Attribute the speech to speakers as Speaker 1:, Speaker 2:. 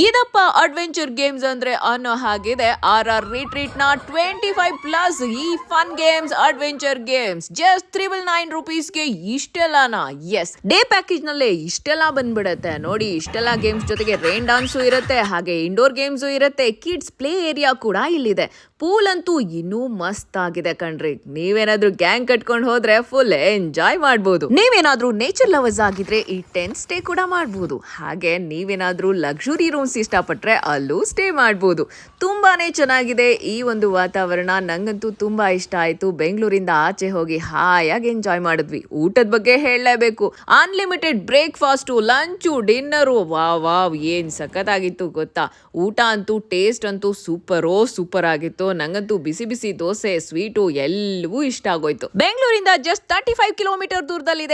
Speaker 1: ಇದಪ್ಪ adventure games ಅಂದ್ರೆ ಅನ್ನೋ ಹಾಗಿದೆ RR ರಿಟ್ರೀಟ್ ನ 25+ ಈ fun games adventure games just 999 rupeesಗೆ ಇಷ್ಟೆಲ್ಲಾನ. ಎಸ್, ಡೇ ಪ್ಯಾಕೇಜ್ ನಲ್ಲೇ ಇಷ್ಟೆಲ್ಲ ಬಂದ್ಬಿಡತ್ತೆ ನೋಡಿ. ಇಷ್ಟೆಲ್ಲ ಗೇಮ್ಸ್ ಜೊತೆಗೆ ರೈನ್ ಡಾನ್ಸು ಇರುತ್ತೆ, ಹಾಗೆ ಇಂಡೋರ್ ಗೇಮ್ಸು ಇರುತ್ತೆ, ಕಿಡ್ಸ್ ಪ್ಲೇ ಏರಿಯಾ ಕೂಡ ಇಲ್ಲಿದೆ. ಪೂಲ್ ಅಂತೂ ಇನ್ನೂ ಮಸ್ತ್ ಆಗಿದೆ ಕಣ್ರಿ. ನೀವೇನಾದ್ರೂ ಗ್ಯಾಂಗ್ ಕಟ್ಕೊಂಡು ಹೋದ್ರೆ ಫುಲ್ ಎಂಜಾಯ್ ಮಾಡ್ಬೋದು. ನೀವೇನಾದ್ರೂ ನೇಚರ್ ಲವರ್ಸ್ ಆಗಿದ್ರೆ ಈ ಟೆಂಟ್ ಸ್ಟೇ ಕೂಡ ಮಾಡ್ಬೋದು. ಹಾಗೆ ನೀವೇನಾದ್ರೂ ಲಕ್ಸುರಿ ರೂಮ್ಸ್ ಇಷ್ಟಪಟ್ರೆ ಅಲ್ಲೂ ಸ್ಟೇ ಮಾಡ್ಬೋದು. ತುಂಬಾನೇ ಚೆನ್ನಾಗಿದೆ ಈ ಒಂದು ವಾತಾವರಣ. ನಂಗಂತೂ ತುಂಬಾ ಇಷ್ಟ ಆಯ್ತು. ಬೆಂಗಳೂರಿಂದ ಆಚೆ ಹೋಗಿ ಹಾಯಾಗಿ ಎಂಜಾಯ್ ಮಾಡಿದ್ವಿ. ಊಟದ ಬಗ್ಗೆ ಹೇಳಲೇಬೇಕು. Unlimited breakfast, lunch, dinner, wow ಏನ್ ಸಖತ್ತಾಗಿತ್ತು ಗೊತ್ತಾ. ಊಟ ಅಂತೂ ಟೇಸ್ಟ್ ಅಂತೂ ಸೂಪರ್ ಆಗಿತ್ತು. ನಂಗಂತೂ ಬಿಸಿ ಬಿಸಿ ದೋಸೆ, ಸ್ವೀಟು ಎಲ್ಲವೂ ಇಷ್ಟ ಆಗೋಯ್ತು. ಬೆಂಗಳೂರಿಂದ ಜಸ್ಟ್ 35 ಕಿಲೋಮೀಟರ್ ದೂರದಲ್ಲಿದೆ